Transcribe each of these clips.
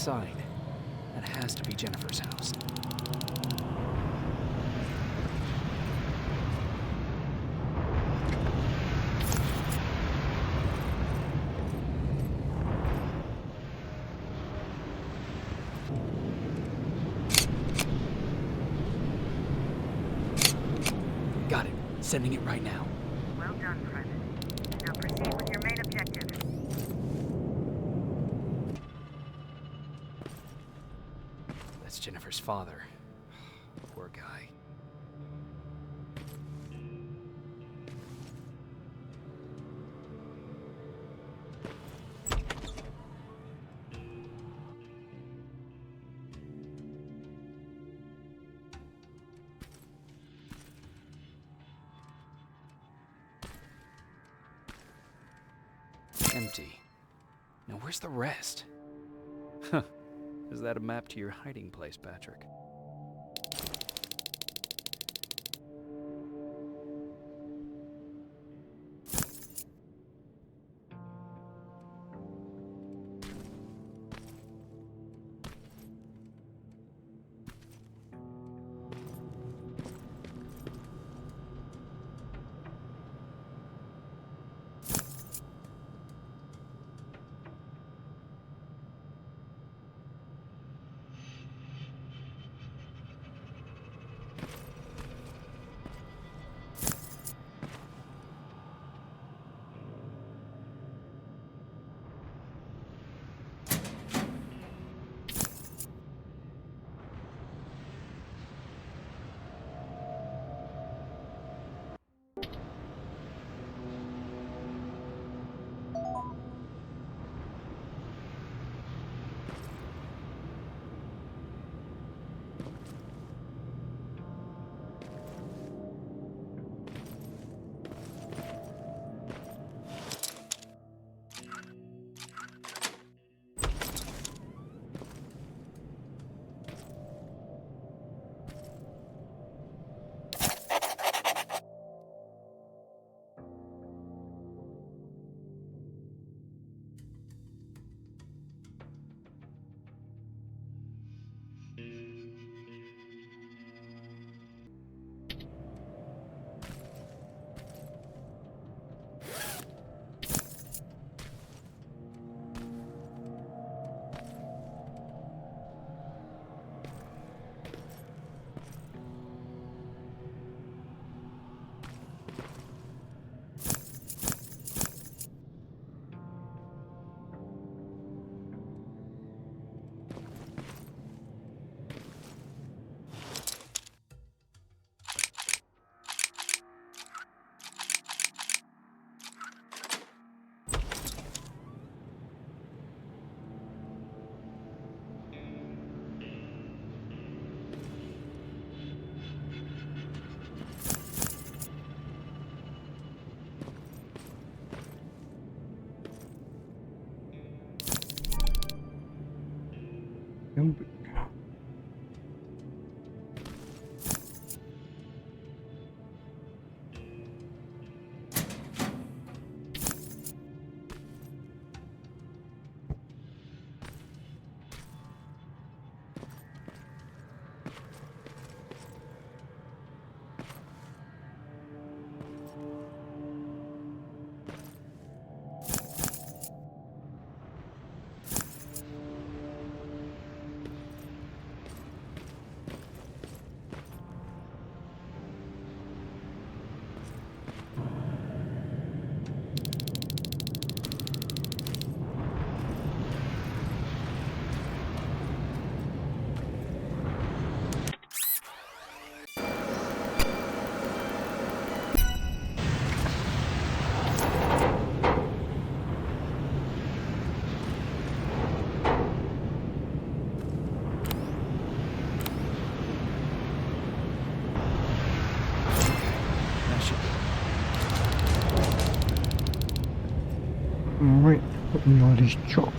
outside. That has to be Jennifer's house. Got it. Sending it right now. Well done, Private. Now proceed with your main objective. That's Jennifer's father. Poor guy. Empty. Now where's the rest? Huh. Is that a map to your hiding place, Patrick? Right, put me on this job.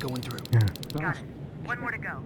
going through. Yeah. Got it. One more to go.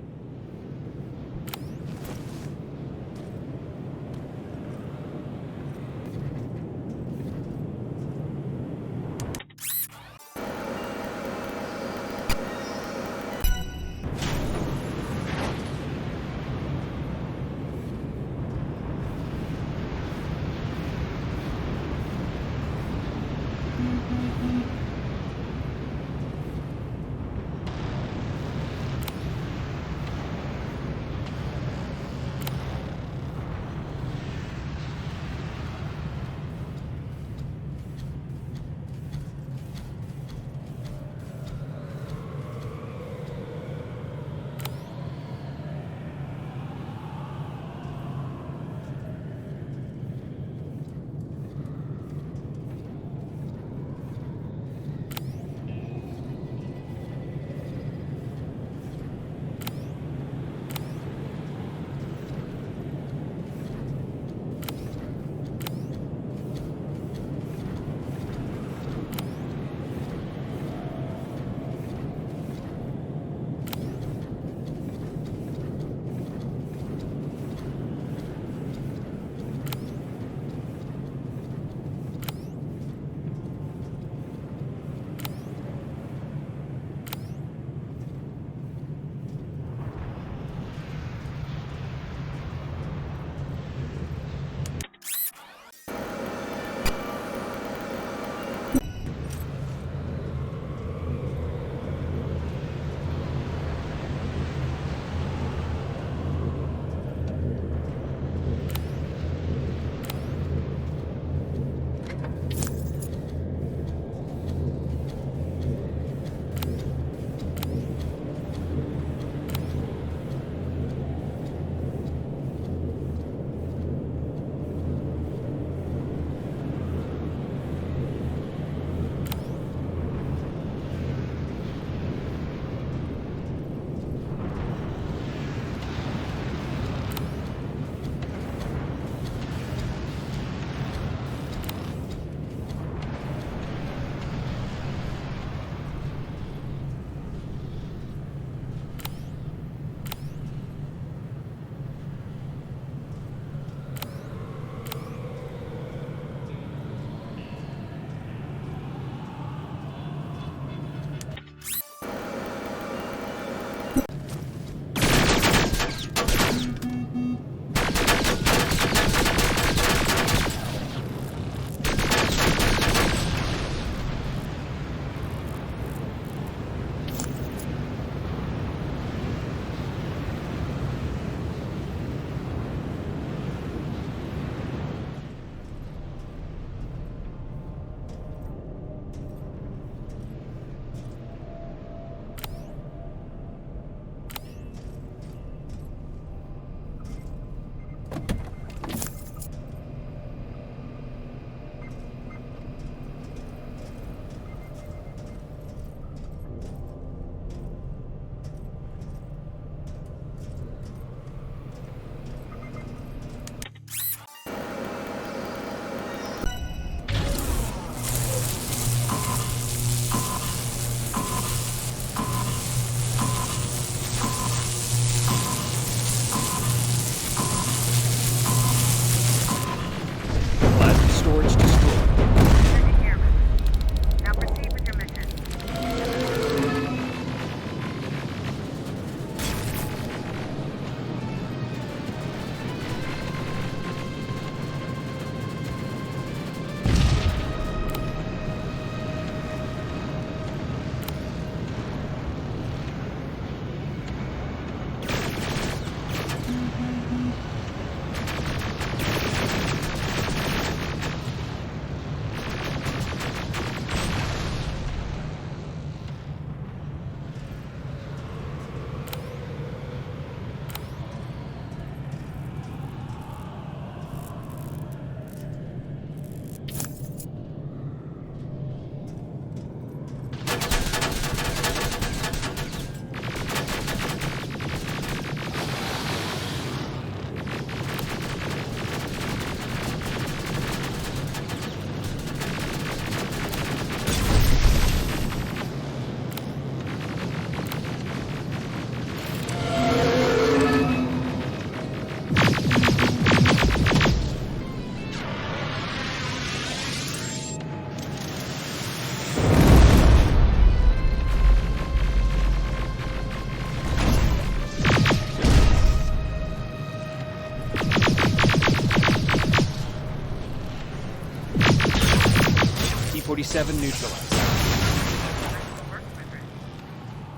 47 neutralized. Nice work, Wizard.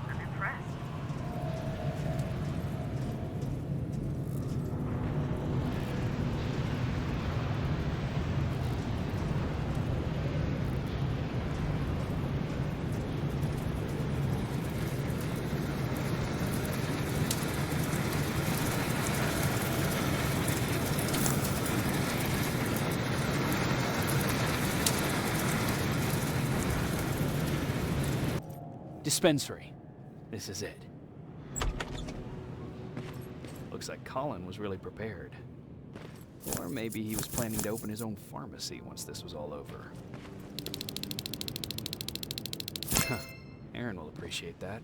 I'm impressed. Dispensary. This is it. Looks like Colin was really prepared. Or maybe he was planning to open his own pharmacy once this was all over. Huh. Aaron will appreciate that.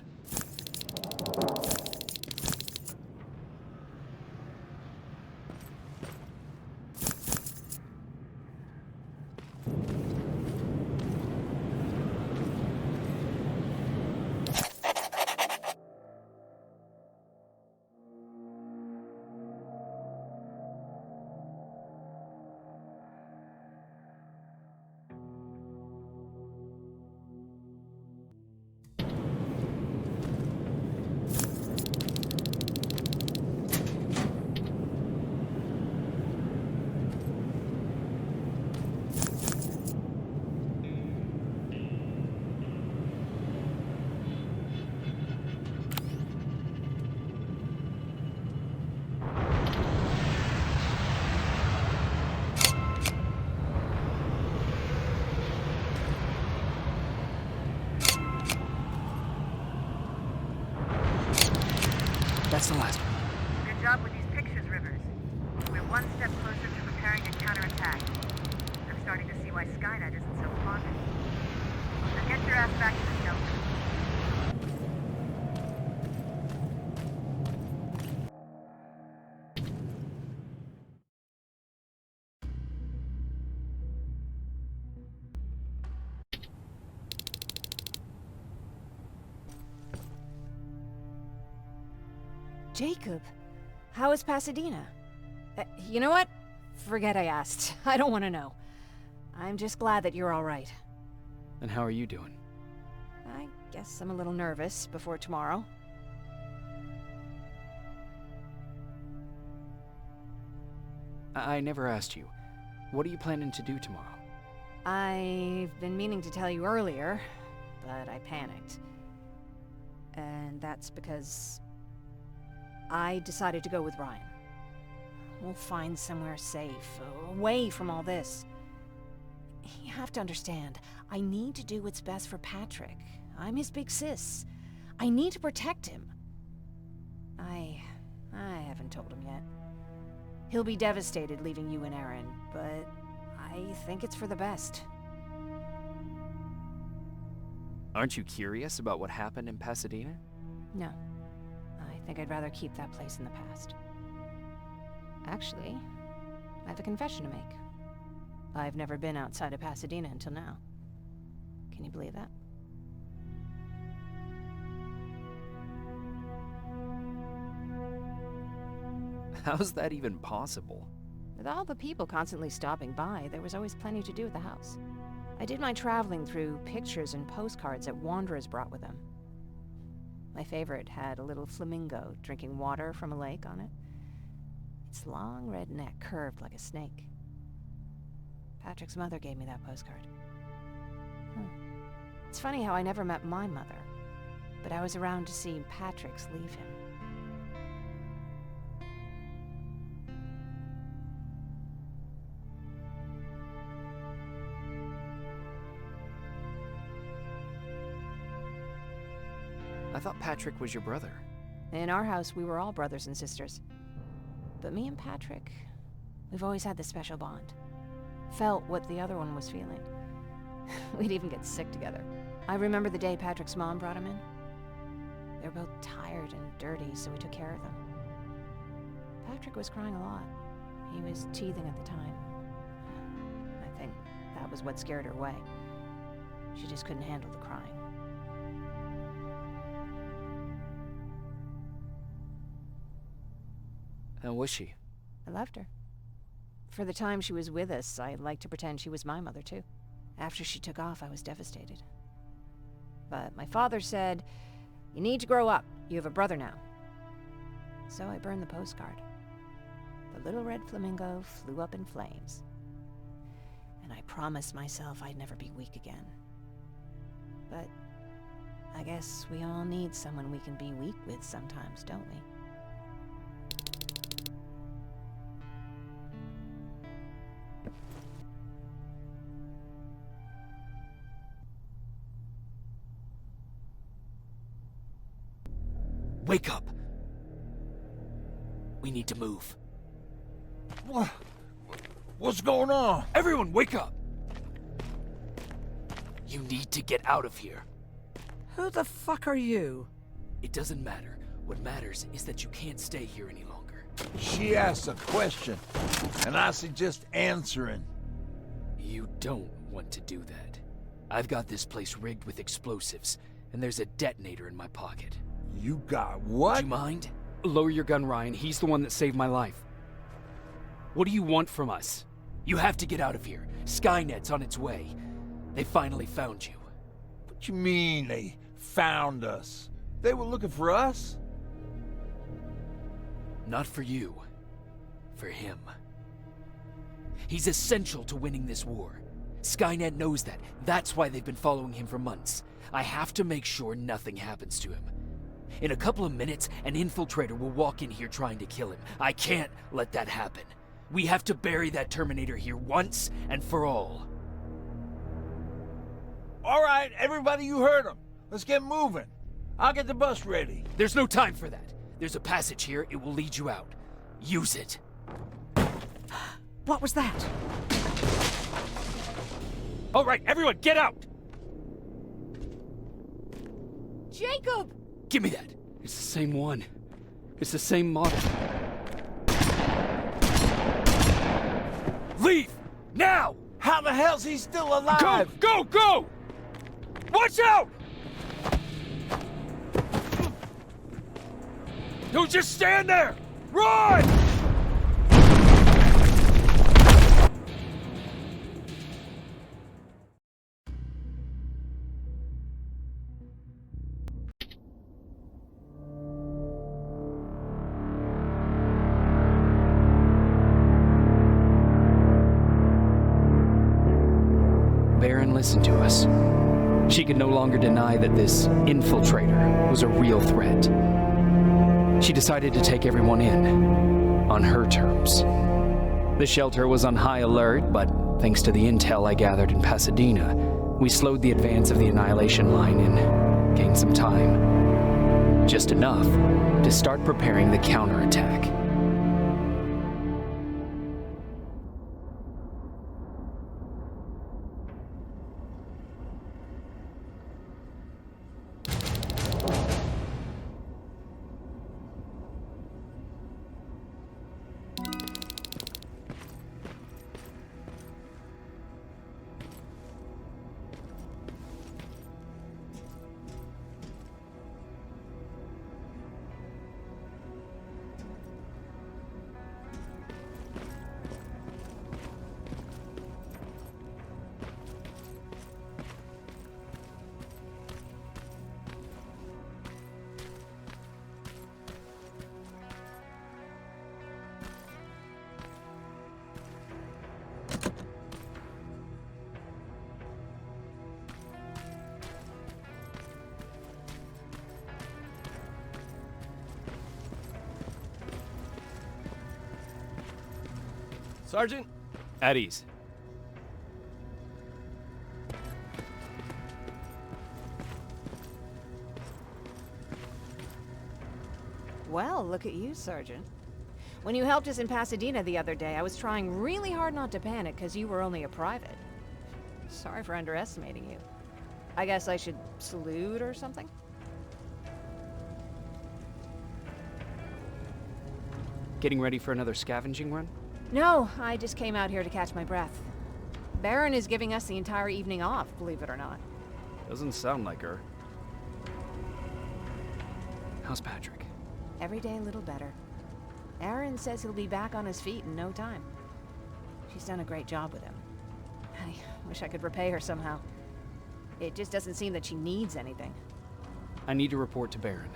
That's the last one. Good job with these pictures, Rivers. We're one step closer to preparing to counterattack. I'm starting to see why Skynet isn't so fond of you. Now get your ass back to the shelter. Jacob, how is Pasadena? You know what? Forget I asked. I don't want to know. I'm just glad that you're all right. And how are you doing? I guess I'm a little nervous before tomorrow. I never asked you. What are you planning to do tomorrow? I've been meaning to tell you earlier, but I panicked. And that's because I decided to go with Ryan. We'll find somewhere safe, away from all this. You have to understand, I need to do what's best for Patrick. I'm his big sis. I need to protect him. I haven't told him yet. He'll be devastated leaving you and Aaron, but I think it's for the best. Aren't you curious about what happened in Pasadena? No. I think I'd rather keep that place in the past. Actually, I have a confession to make. I've never been outside of Pasadena until now. Can you believe that? How's that even possible? With all the people constantly stopping by, there was always plenty to do at the house. I did my traveling through pictures and postcards that wanderers brought with them. My favorite had a little flamingo drinking water from a lake on it. Its long red neck curved like a snake. Patrick's mother gave me that postcard. It's funny how I never met my mother, but I was around to see Patrick's leave him. I thought Patrick was your brother. In our house, we were all brothers and sisters. But me and Patrick, we've always had this special bond. Felt what the other one was feeling. We'd even get sick together. I remember the day Patrick's mom brought him in. They were both tired and dirty, so we took care of them. Patrick was crying a lot. He was teething at the time. I think that was what scared her away. She just couldn't handle the crying. How was she? I loved her. For the time she was with us, I liked to pretend she was my mother, too. After she took off, I was devastated. But my father said, "You need to grow up. You have a brother now." So I burned the postcard. The little red flamingo flew up in flames. And I promised myself I'd never be weak again. But I guess we all need someone we can be weak with sometimes, don't we? Wake up! We need to move. What's going on? Everyone, wake up! You need to get out of here. Who the fuck are you? It doesn't matter. What matters is that you can't stay here any longer. She asked a question, and I suggest answering. You don't want to do that. I've got this place rigged with explosives, and there's a detonator in my pocket. You got what? Do you mind? Lower your gun, Ryan. He's the one that saved my life. What do you want from us? You have to get out of here. Skynet's on its way. They finally found you. What you mean they found us? They were looking for us? Not for you. For him. He's essential to winning this war. Skynet knows that. That's why they've been following him for months. I have to make sure nothing happens to him. In a couple of minutes, an infiltrator will walk in here trying to kill him. I can't let that happen. We have to bury that Terminator here once and for all. All right, everybody, you heard him. Let's get moving. I'll get the bus ready. There's no time for that. There's a passage here. It will lead you out. Use it. What was that? All right, everyone, get out! Jacob! Give me that. It's the same one. It's the same model. Leave! Now! How the hell's he still alive? Go! Go! Watch out! Don't just stand there! Run! Baron listened to us. She could no longer deny that this infiltrator was a real threat. She decided to take everyone in, on her terms. The shelter was on high alert, but thanks to the intel I gathered in Pasadena, we slowed the advance of the Annihilation Line and gained some time. Just enough to start preparing the counterattack. Sergeant? At ease. Well, look at you, Sergeant. When you helped us in Pasadena the other day, I was trying really hard not to panic because you were only a private. Sorry for underestimating you. I guess I should salute or something? Getting ready for another scavenging run? No, I just came out here to catch my breath. Baron is giving us the entire evening off, believe it or not. Doesn't sound like her. How's Patrick? Every day a little better. Aaron says he'll be back on his feet in no time. She's done a great job with him. I Wish I could repay her somehow. It just doesn't seem that she needs anything. I need to report to Baron.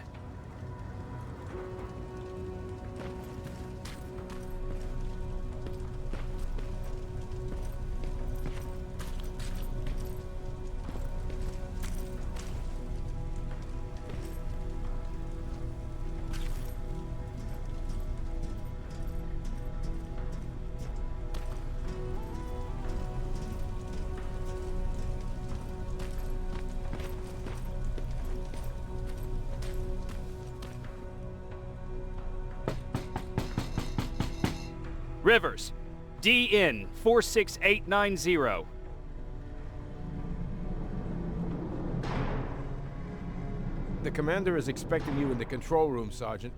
Rivers, DN 46890. The commander is expecting you in the control room, Sergeant.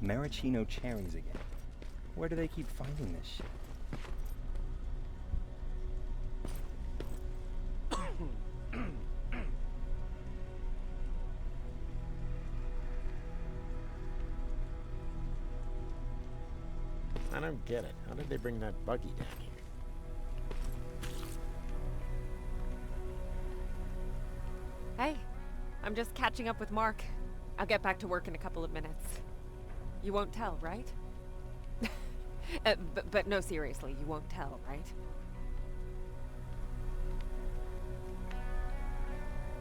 Maraschino cherries again. Where do they keep finding this shit? I don't get it. How did they bring that buggy down here? Hey, I'm just catching up with Mark. I'll get back to work in a couple of minutes. You won't tell, right? But no, seriously, you won't tell, right?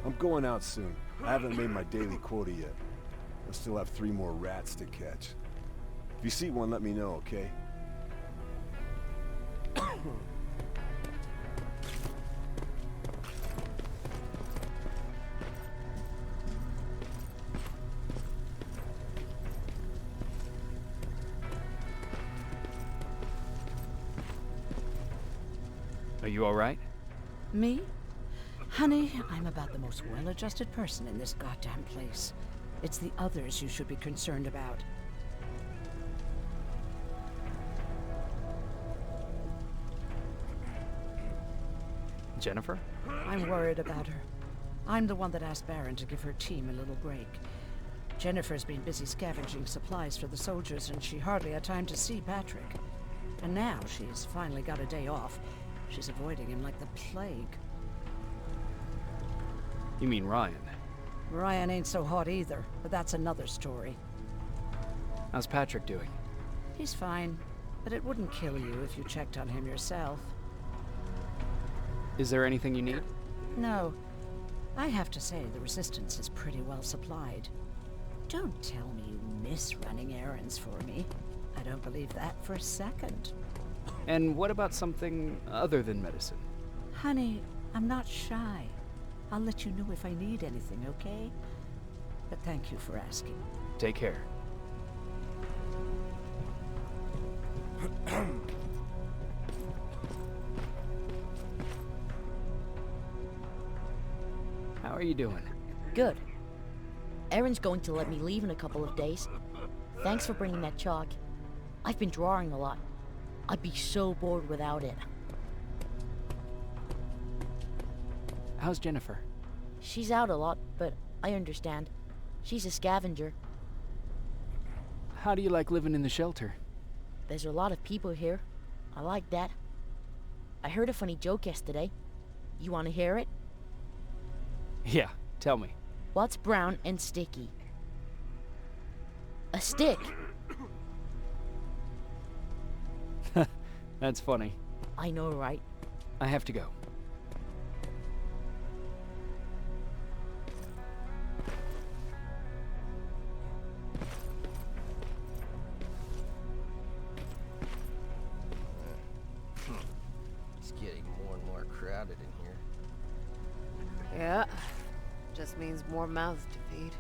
I'm going out soon. I haven't made my daily quota yet. I still have 3 more rats to catch. If you see one, let me know, okay? Are you all right? Me? Honey, I'm about the most well-adjusted person in this goddamn place. It's the others you should be concerned about. Jennifer? I'm worried about her. I'm the one that asked Baron to give her team a little break. Jennifer's been busy scavenging supplies for the soldiers, and she hardly had time to see Patrick. And now she's finally got a day off. She's avoiding him like the plague. You mean Ryan? Ryan ain't so hot either, but that's another story. How's Patrick doing? He's fine, but it wouldn't kill you if you checked on him yourself. Is there anything you need? No. I have to say, the Resistance is pretty well supplied. Don't tell me you miss running errands for me. I don't believe that for a second. And what about something other than medicine? Honey, I'm not shy. I'll let you know if I need anything, okay? But thank you for asking. Take care. How are you doing? Good. Erin's going to let me leave in a couple of days. Thanks for bringing that chalk. I've been drawing a lot. I'd be so bored without it. How's Jennifer? She's out a lot, but I understand. She's a scavenger. How do you like living in the shelter? There's a lot of people here. I like that. I heard a funny joke yesterday. You want to hear it? Yeah, tell me. What's brown and sticky? A stick. That's funny. I know, right? I have to go. It's getting more and more crowded in here. Yeah. Just means more mouths to feed.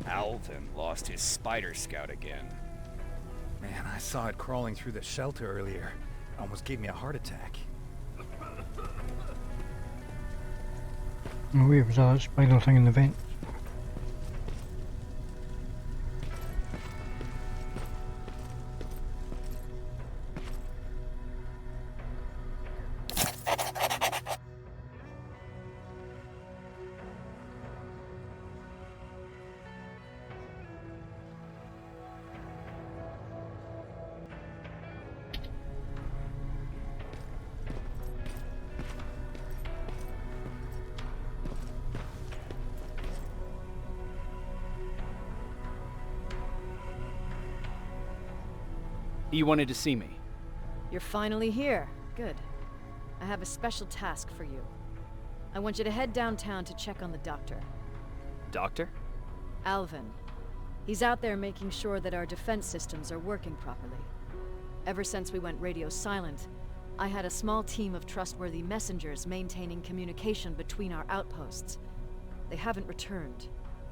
Alvin lost his spider scout again. Man, I saw it crawling through the shelter earlier. Almost gave me a heart attack. Oh, where was that spider thing in the vent? You wanted to see me? You're finally here. Good. I have a special task for you. I want you to head downtown to check on the doctor. Doctor? Alvin. He's out there making sure that our defense systems are working properly. Ever since we went radio silent, I had a small team of trustworthy messengers maintaining communication between our outposts. They haven't returned,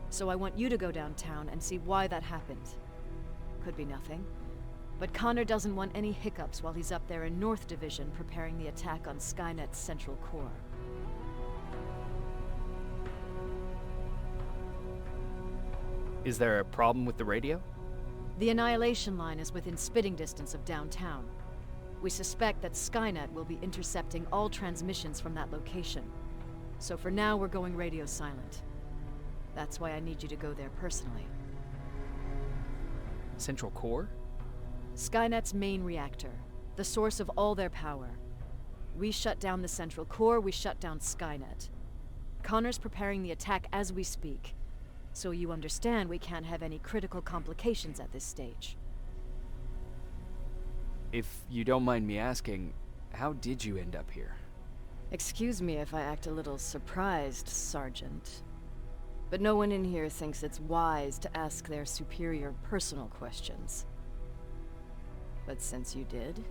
so I want you to go downtown and see why that happened. Could be nothing, but Connor doesn't want any hiccups while he's up there in North Division preparing the attack on Skynet's central core. Is there a problem with the radio? The Annihilation Line is within spitting distance of downtown. We suspect that Skynet will be intercepting all transmissions from that location. So for now, we're going radio silent. That's why I need you to go there personally. Central core? Skynet's main reactor, the source of all their power. We shut down the central core, we shut down Skynet. Connor's preparing the attack as we speak, so you understand we can't have any critical complications at this stage. If you don't mind me asking, how did you end up here? Excuse me if I act a little surprised, Sergeant. But no one in here thinks it's wise to ask their superior personal questions. But since you did,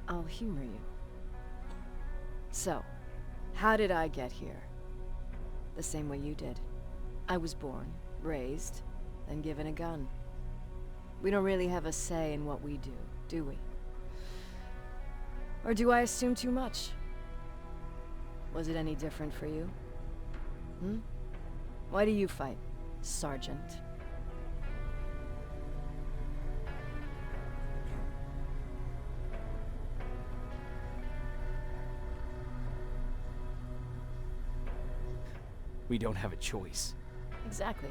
I'll humor you. So, how did I get here? The same way you did. I was born, raised, and given a gun. We don't really have a say in what we do we? Or do I assume too much? Was it any different for you? Why do you fight, Sergeant? We don't have a choice. Exactly.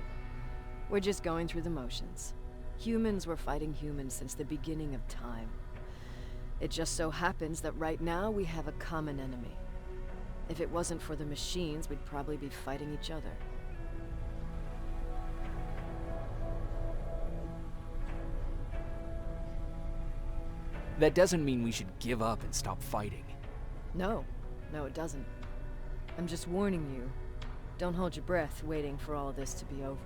We're just going through the motions. Humans were fighting humans since the beginning of time. It just so happens that right now we have a common enemy. If it wasn't for the machines, we'd probably be fighting each other. That doesn't mean we should give up and stop fighting. No, it doesn't. I'm just warning you. Don't hold your breath waiting for all this to be over.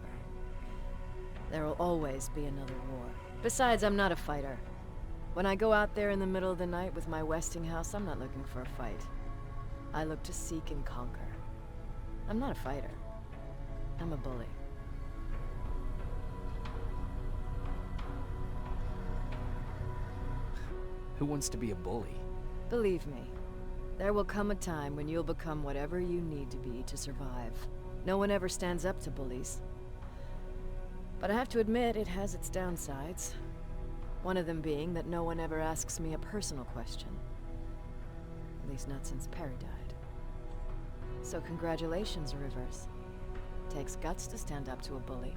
There will always be another war. Besides, I'm not a fighter. When I go out there in the middle of the night with my Westinghouse, I'm not looking for a fight. I look to seek and conquer. I'm not a fighter. I'm a bully. Who wants to be a bully? Believe me, there will come a time when you'll become whatever you need to be to survive. No one ever stands up to bullies. But I have to admit, it has its downsides. One of them being that no one ever asks me a personal question. At least not since Perry died. So congratulations, Rivers. Takes guts to stand up to a bully.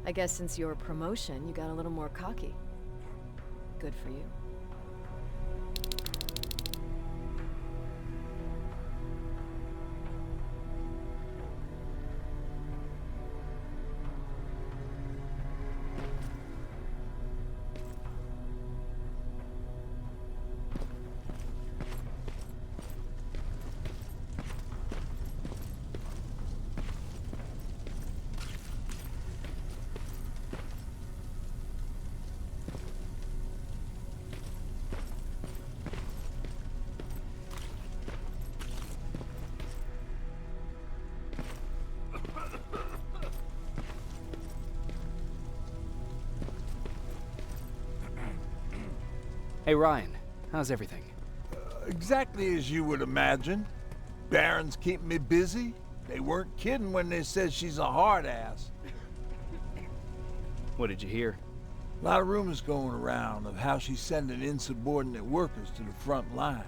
I guess since your promotion, you got a little more cocky. Good for you. Hey Ryan, how's everything? Exactly as you would imagine. Baron's keeping me busy. They weren't kidding when they said she's a hard ass. What did you hear? A lot of rumors going around of how she's sending insubordinate workers to the front line.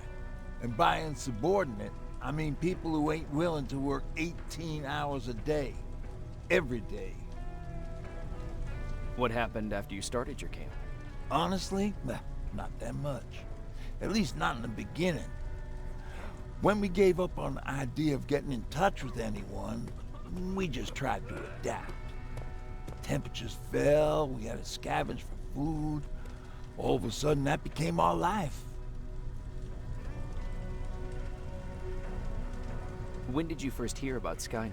And by insubordinate, I mean people who ain't willing to work 18 hours a day. Every day. What happened after you started your camp? Honestly, not that much. At least not in the beginning. When we gave up on the idea of getting in touch with anyone, we just tried to adapt. Temperatures fell, we had to scavenge for food. All of a sudden, that became our life. When did you first hear about Skynet?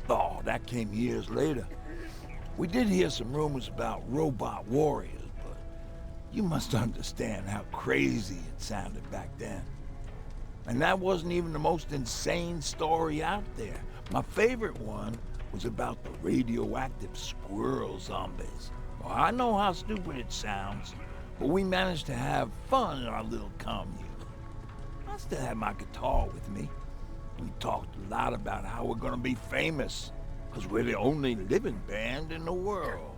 Oh, that came years later. We did hear some rumors about robot warriors, but you must understand how crazy it sounded back then. And that wasn't even the most insane story out there. My favorite one was about the radioactive squirrel zombies. Well, I know how stupid it sounds, but we managed to have fun in our little commune. I still have my guitar with me. We talked a lot about how we're gonna be famous, because we're the only living band in the world.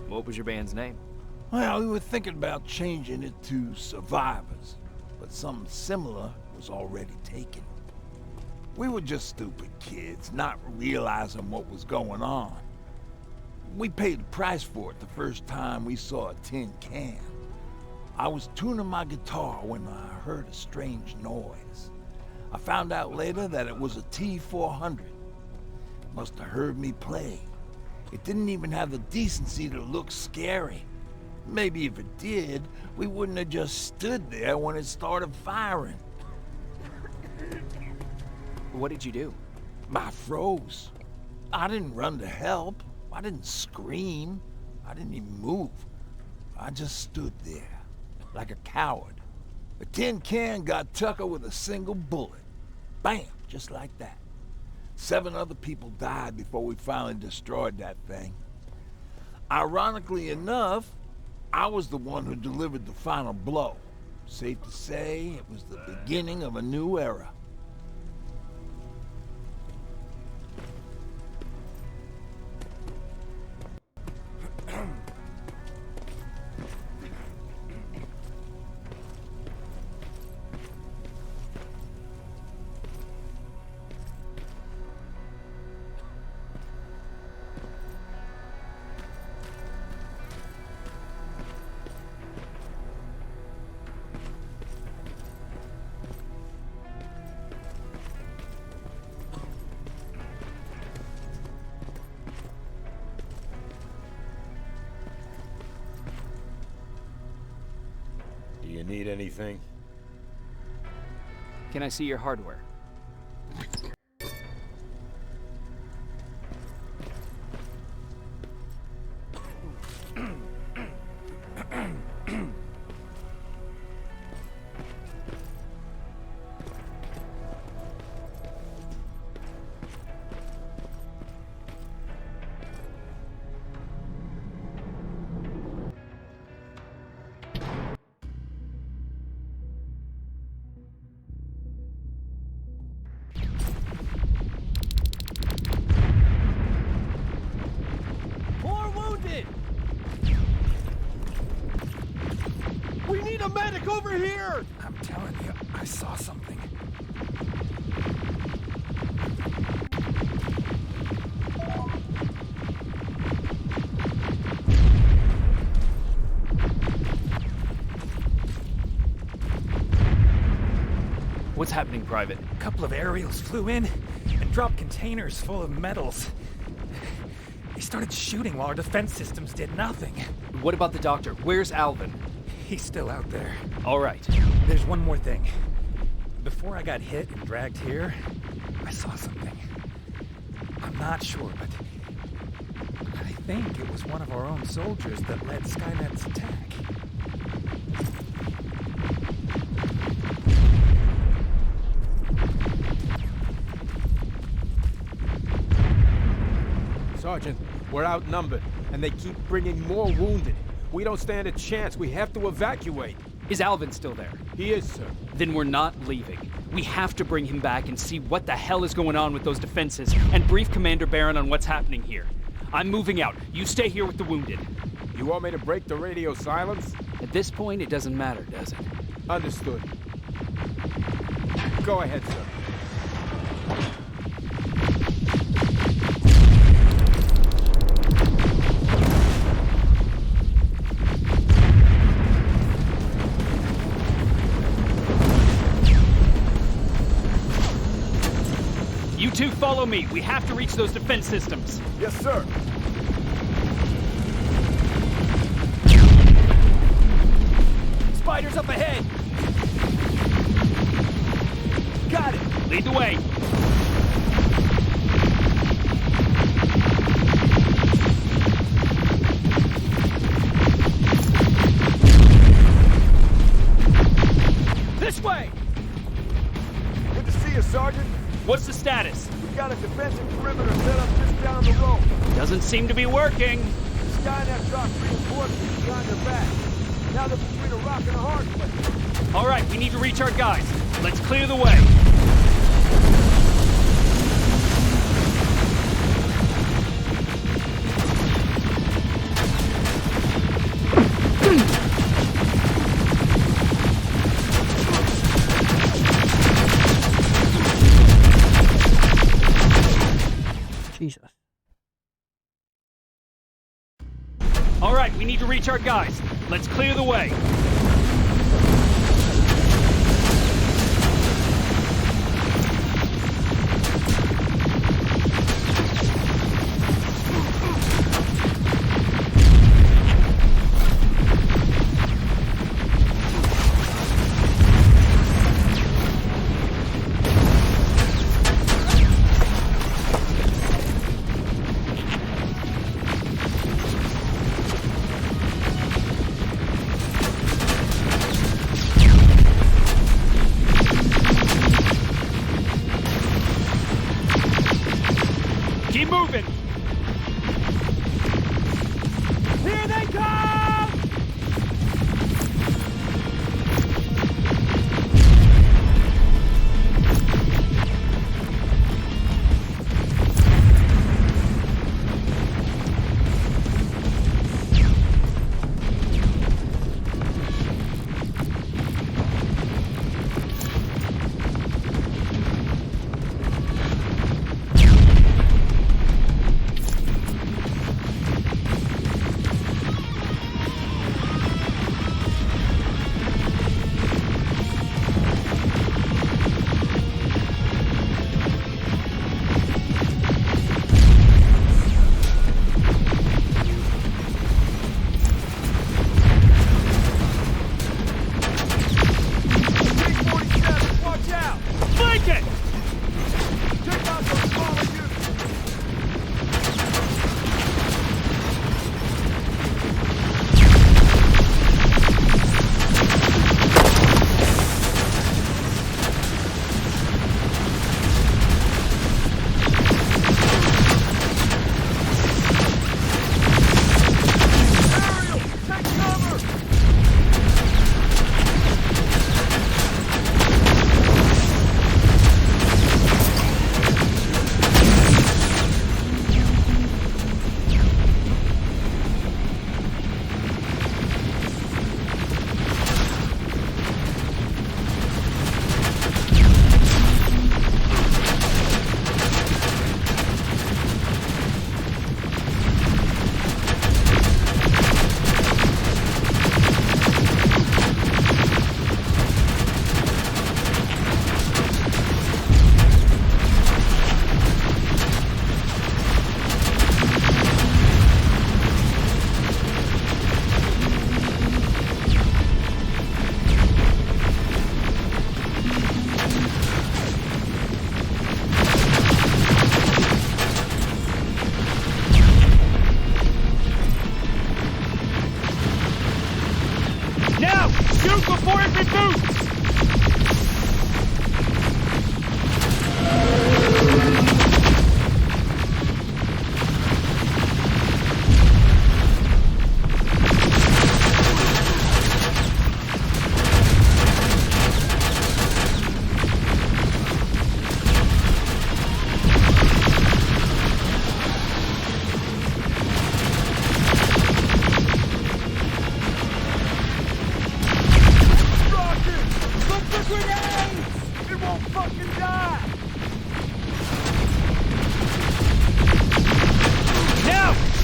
What was your band's name? Well, we were thinking about changing it to Survivors, but something similar was already taken. We were just stupid kids, not realizing what was going on. We paid the price for it the first time we saw a tin can. I was tuning my guitar when I heard a strange noise. I found out later that it was a T-400. Must have heard me play. It didn't even have the decency to look scary. Maybe if it did, we wouldn't have just stood there when it started firing. What did you do? I froze. I didn't run to help. I didn't scream. I didn't even move. I just stood there, like a coward. The tin can got Tucker with a single bullet. Bam! Just like that. 7 other people died before we finally destroyed that thing. Ironically enough, I was the one who delivered the final blow. Safe to say, it was the beginning of a new era. Do you need anything? Can I see your hardware? We need a medic over here! I'm telling you, I saw something. What's happening, Private? A couple of aerials flew in and dropped containers full of metals. They started shooting while our defense systems did nothing. What about the doctor? Where's Alvin? He's still out there. All right. There's one more thing. Before I got hit and dragged here, I saw something. I'm not sure, but I think it was one of our own soldiers that led Skynet's attack. Sergeant, we're outnumbered, and they keep bringing more wounded. We don't stand a chance. We have to evacuate. Is Alvin still there? He is, sir. Then we're not leaving. We have to bring him back and see what the hell is going on with those defenses and brief Commander Barron on what's happening here. I'm moving out. You stay here with the wounded. You want me to break the radio silence? At this point, it doesn't matter, does it? Understood. Go ahead, sir. two follow me. We have to reach those defense systems. Yes, sir. Spiders up ahead! Got it! Lead the way! This way! Good to see you, Sergeant. What's the status? We got a defensive perimeter set up just down the road. Doesn't seem to be working. The Skynet dropped reinforcements behind their back. Now they're between a rock and a hard place. All right, we need to reach our guys. Let's clear the way. Jesus. All right, we need to reach our guys. Let's clear the way. Keep moving! Here they come! Shoot before it reboots!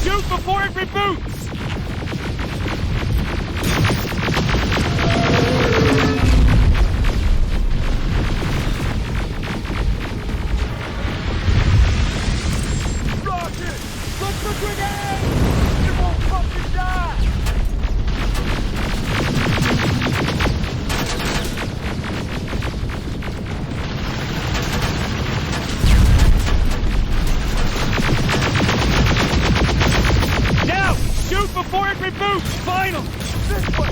Shoot before it reboots! Find him! This way!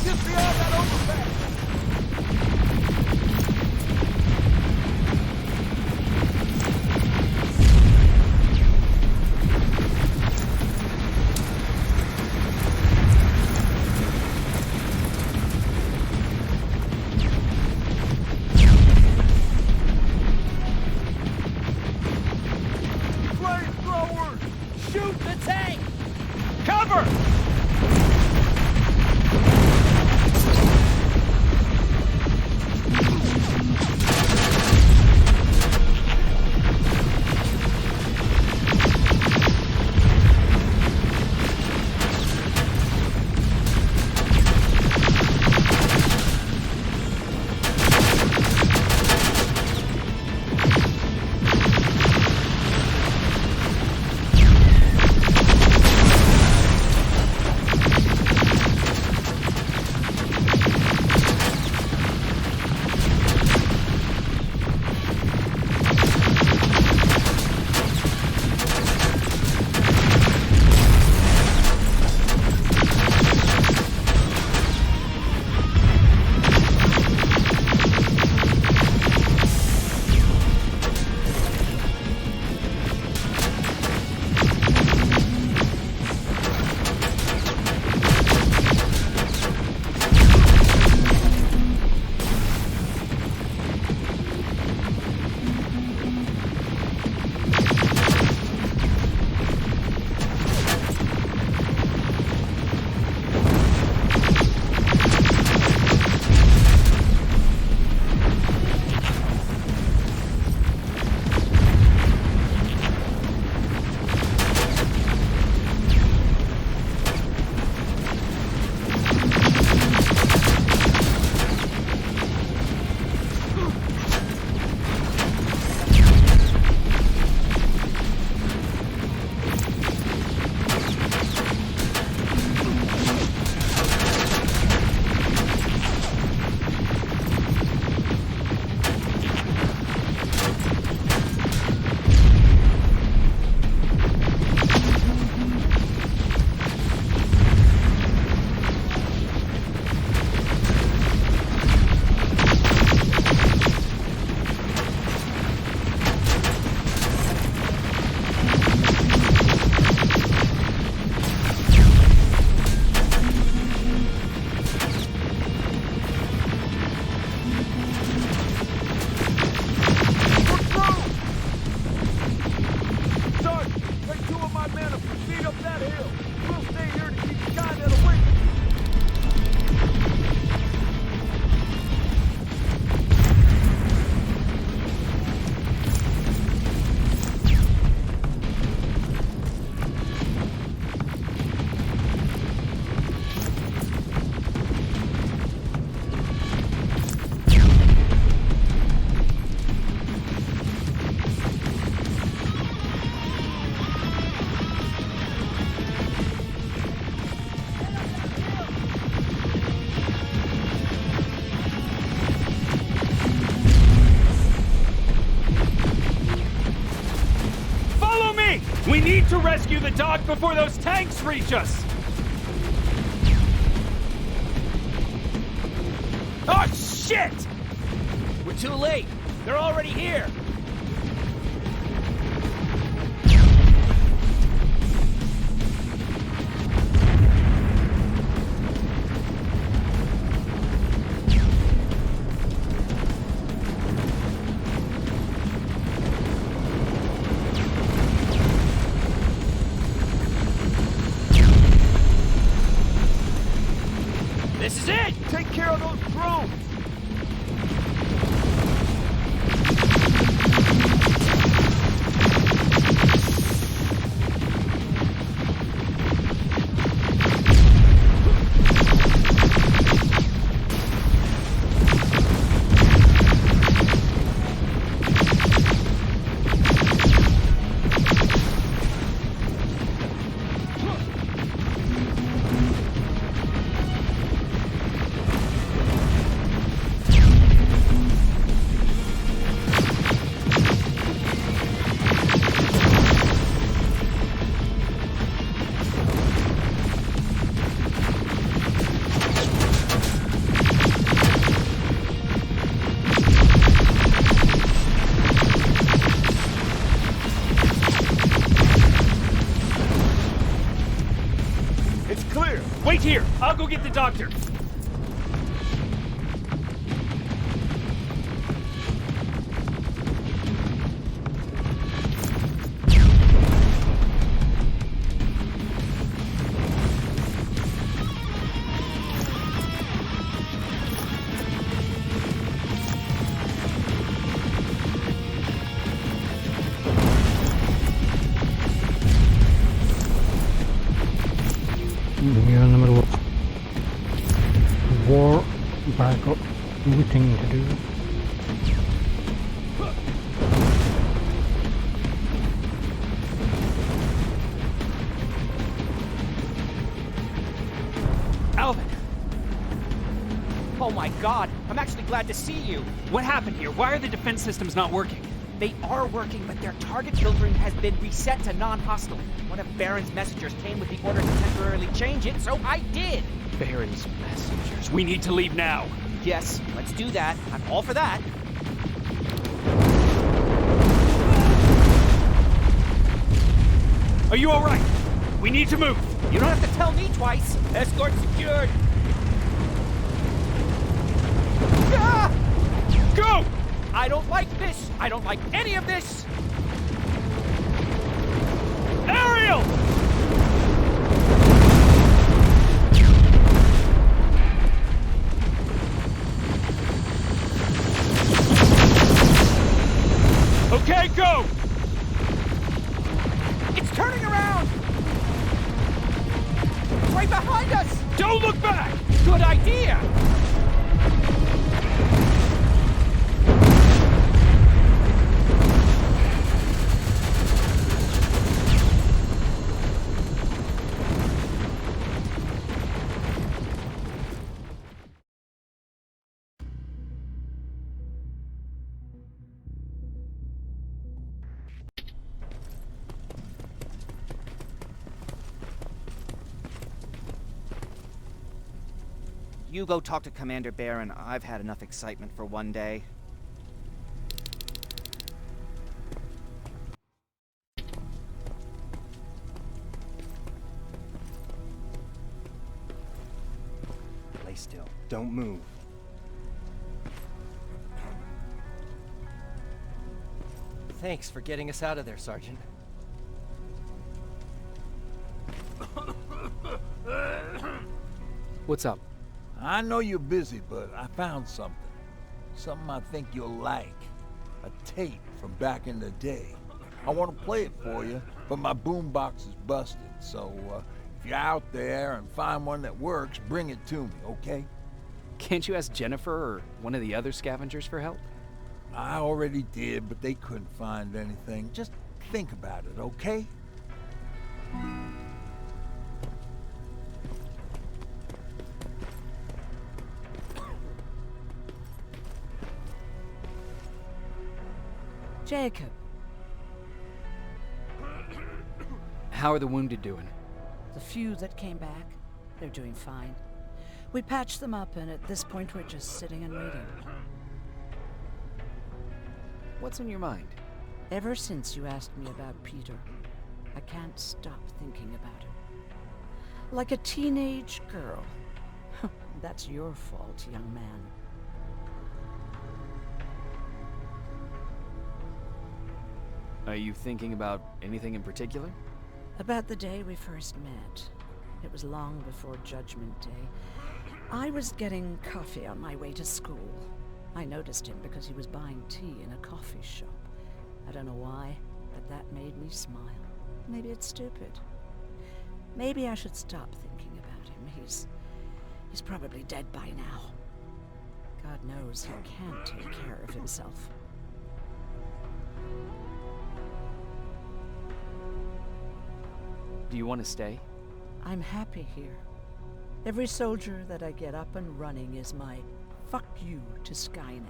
Just beyond that overpass! Shoot the tank! Cover! We need to rescue the dog before those tanks reach us! Oh, shit! We're too late. They're already here. This is it! Take care of those drones! I'll go get the doctor. You're in the middle of war, but I've got looting to do. Alvin! Oh my god, I'm actually glad to see you. What happened here? Why are the defense systems not working? They are working, but their target filtering has been reset to non-hostile. One of Baron's messengers came with the order to temporarily change it, so I did! Baron's messengers. We need to leave now. Yes, let's do that. I'm all for that. Are you alright? We need to move. You don't have to tell me twice. Escort secured. Ah! Go! I don't like this! I don't like any of this! Ariel! Okay, go! It's turning around! It's right behind us! Don't look back! Good idea! You go talk to Commander Baron. I've had enough excitement for one day. Lay still. Don't move. Thanks for getting us out of there, Sergeant. What's up? I know you're busy, but I found something. Something I think you'll like. A tape from back in the day. I want to play it for you, but my boombox is busted, so if you're out there and find one that works, bring it to me, okay? Can't you ask Jennifer or one of the other scavengers for help? I already did, but they couldn't find anything. Just think about it, okay? Jacob. How are the wounded doing? The few that came back, they're doing fine. We patched them up, and at this point we're just sitting and waiting. What's on your mind? Ever since you asked me about Peter, I can't stop thinking about him. Like a teenage girl. That's your fault, young man. Are you thinking about anything in particular? About the day we first met. It was long before Judgment Day. I was getting coffee on my way to school. I noticed him because he was buying tea in a coffee shop. I don't know why, but that made me smile. Maybe it's stupid. Maybe I should stop thinking about him. He's probably dead by now. God knows he can't take care of himself. Do you want to stay? I'm happy here. Every soldier that I get up and running is my fuck you to Skynet.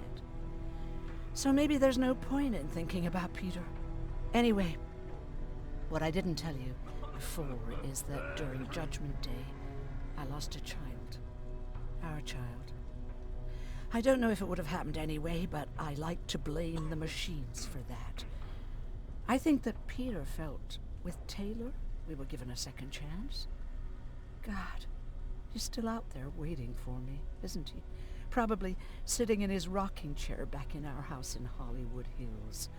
So maybe there's no point in thinking about Peter. Anyway, what I didn't tell you before is that during Judgment Day, I lost a child. Our child. I don't know if it would have happened anyway, but I like to blame the machines for that. I think that Peter felt with Taylor we were given a second chance. God, He's still out there waiting for me, isn't he? Probably sitting in his rocking chair back in our house in Hollywood Hills.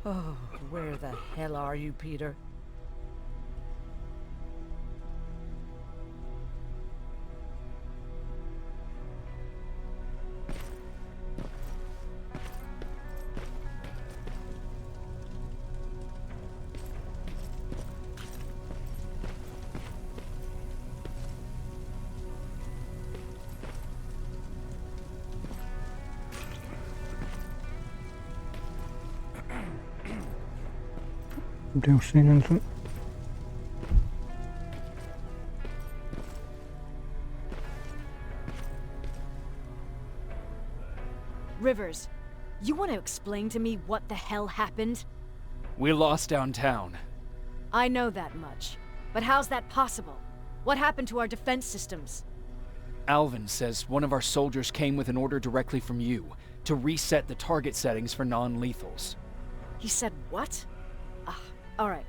Oh, where the hell are you, Peter? Don't see anything. Rivers, you want to explain to me what the hell happened? We lost downtown. I know that much. But how's that possible? What happened to our defense systems? Alvin says one of our soldiers came with an order directly from you to reset the target settings for non-lethals. He said what? All right.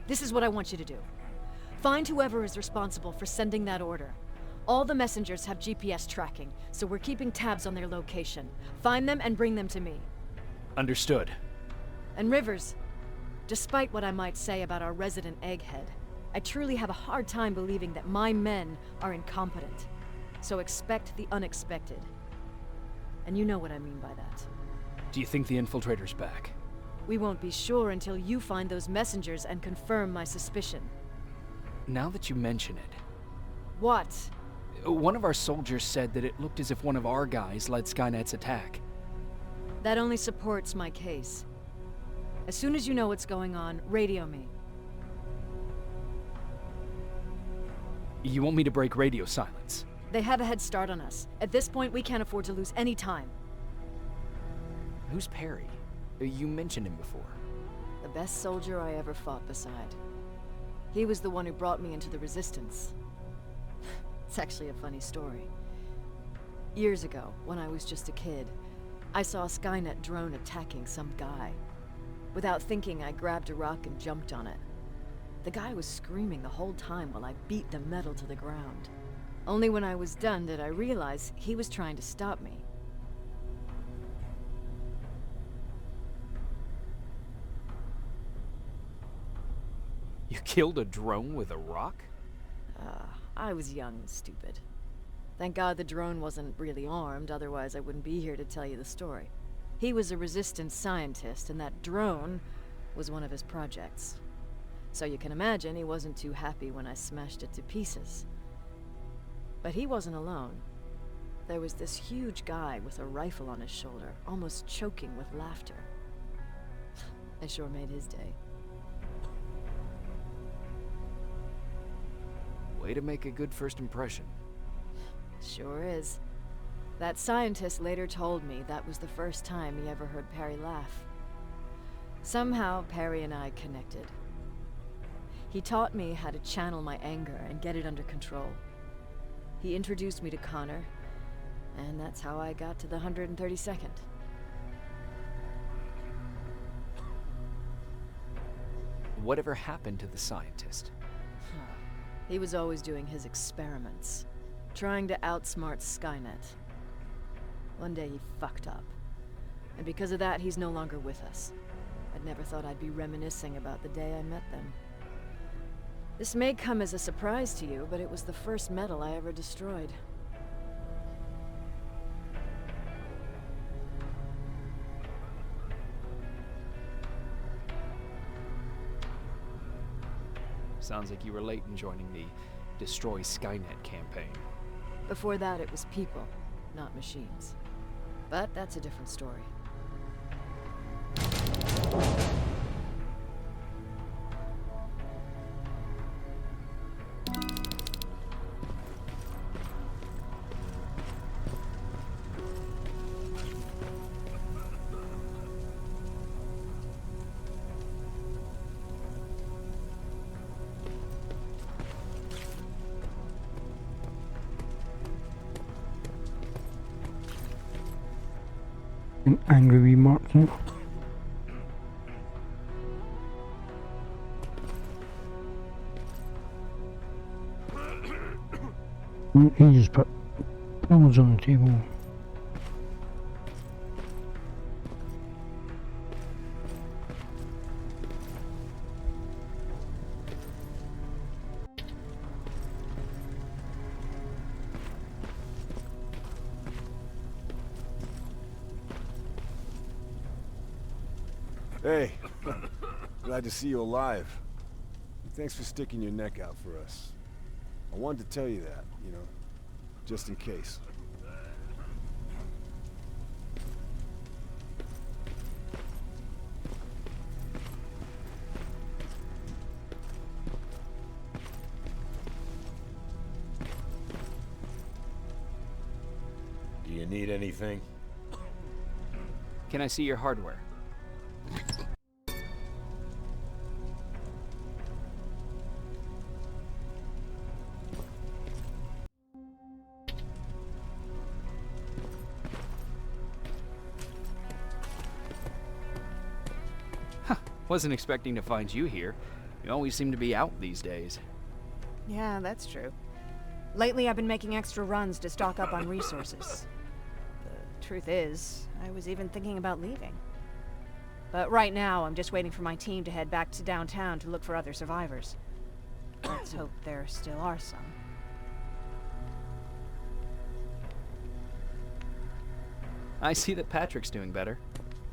This is what I want you to do. Find whoever is responsible for sending that order. All the messengers have GPS tracking, so we're keeping tabs on their location. Find them and bring them to me. Understood. And Rivers, despite what I might say about our resident egghead, I truly have a hard time believing that my men are incompetent. So expect the unexpected. And you know what I mean by that. Do you think the infiltrator's back? We won't be sure until you find those messengers and confirm my suspicion. Now that you mention it... What? One of our soldiers said that it looked as if one of our guys led Skynet's attack. That only supports my case. As soon as you know what's going on, radio me. You want me to break radio silence? They have a head start on us. At this point, we can't afford to lose any time. Who's Perry? You mentioned him before. The best soldier I ever fought beside. He was the one who brought me into the Resistance. It's actually a funny story. Years ago, when I was just a kid, I saw a Skynet drone attacking some guy. Without thinking, I grabbed a rock and jumped on it. The guy was screaming the whole time while I beat the metal to the ground. Only when I was done did I realize he was trying to stop me. You killed a drone with a rock? I was young and stupid. Thank God the drone wasn't really armed, otherwise I wouldn't be here to tell you the story. He was a Resistance scientist, and that drone was one of his projects. So you can imagine he wasn't too happy when I smashed it to pieces. But he wasn't alone. There was this huge guy with a rifle on his shoulder, almost choking with laughter. I sure made his day. Way to make a good first impression. Sure is. That scientist later told me that was the first time he ever heard Perry laugh. Somehow, Perry and I connected. He taught me how to channel my anger and get it under control. He introduced me to Connor, and that's how I got to the 132nd. Whatever happened to the scientist? He was always doing his experiments, trying to outsmart Skynet. One day he fucked up, and because of that, he's no longer with us. I'd never thought I'd be reminiscing about the day I met them. This may come as a surprise to you, but it was the first metal I ever destroyed. Sounds like you were late in joining the Destroy Skynet campaign. Before that, it was people, not machines. But that's a different story. An angry remarks now. He just put pillows on the table. Hey, glad to see you alive. Thanks for sticking your neck out for us. I wanted to tell you that, you know, just in case. Do you need anything? Can I see your hardware? Wasn't expecting to find you here. You always seem to be out these days. Yeah, that's true. Lately, I've been making extra runs to stock up on resources. The truth is, I was even thinking about leaving. But right now, I'm just waiting for my team to head back to downtown to look for other survivors. Let's hope there still are some. I see that Patrick's doing better.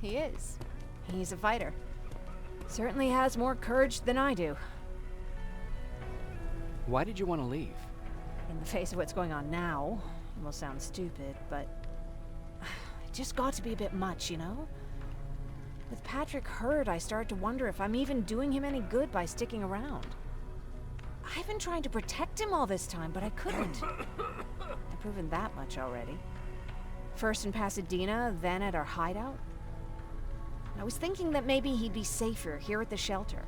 He is. He's a fighter. Certainly has more courage than I do. Why did you want to leave? In the face of what's going on now, it will sound stupid, but it just got to be a bit much, you know? With Patrick hurt, I started to wonder if I'm even doing him any good by sticking around. I've been trying to protect him all this time, but I couldn't. I've proven that much already. First in Pasadena, then at our hideout. I was thinking that maybe he'd be safer here at the shelter.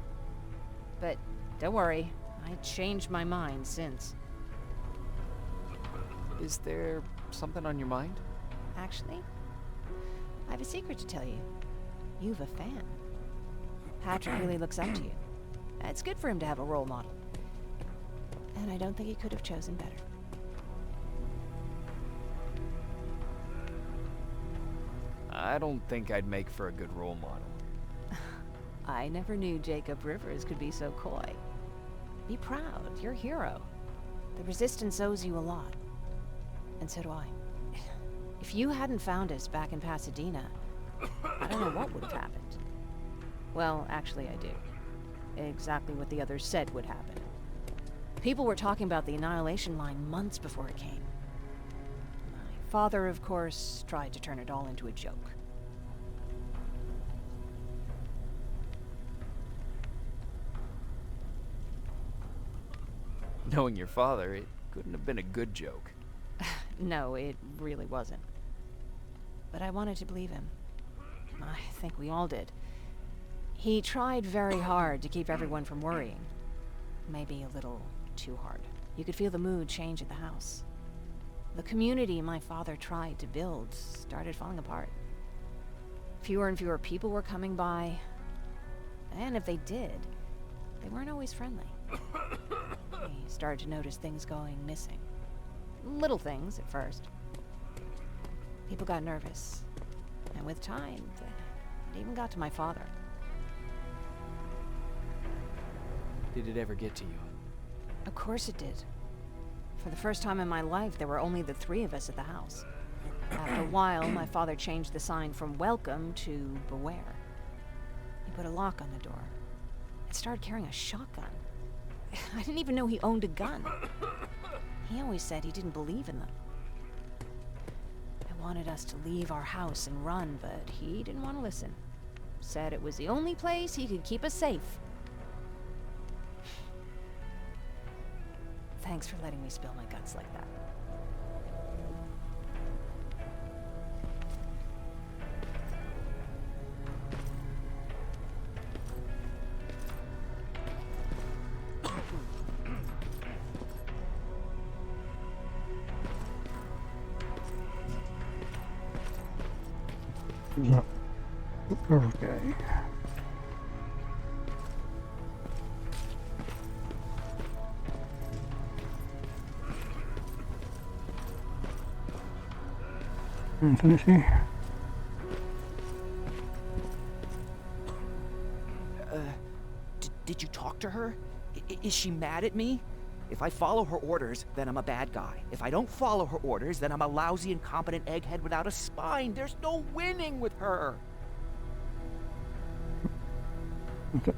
But don't worry, I changed my mind since. Is there something on your mind? Actually, I have a secret to tell you. You've a fan. Patrick really looks up to you. It's good for him to have a role model. And I don't think he could have chosen better. I don't think I'd make for a good role model. I never knew Jacob Rivers could be so coy. Be proud, you're a hero. The Resistance owes you a lot. And so do I. If you hadn't found us back in Pasadena, I don't know what would have happened. Well, actually I do. Exactly what the others said would happen. People were talking about the Annihilation Line months before it came. My father, of course, tried to turn it all into a joke. Knowing your father, it couldn't have been a good joke. No, it really wasn't. But I wanted to believe him. I think we all did. He tried very hard to keep everyone from worrying. Maybe a little too hard. You could feel the mood change at the house. The community my father tried to build started falling apart. Fewer and fewer people were coming by. And if they did, they weren't always friendly. He started to notice things going missing. Little things at first. People got nervous. And with time, it even got to my father. Did it ever get to you? Of course it did. For the first time in my life, there were only the three of us at the house. After a while, my father changed the sign from welcome to beware. He put a lock on the door and started carrying a shotgun. I didn't even know he owned a gun. He always said he didn't believe in them. I wanted us to leave our house and run, but he didn't want to listen. Said it was the only place he could keep us safe. Thanks for letting me spill my guts like that. Yeah. Okay. Infinity. Did you talk to her? Is she mad at me? If I follow her orders, then I'm a bad guy. If I don't follow her orders, then I'm a lousy, incompetent egghead without a spine. There's no winning with her. Okay.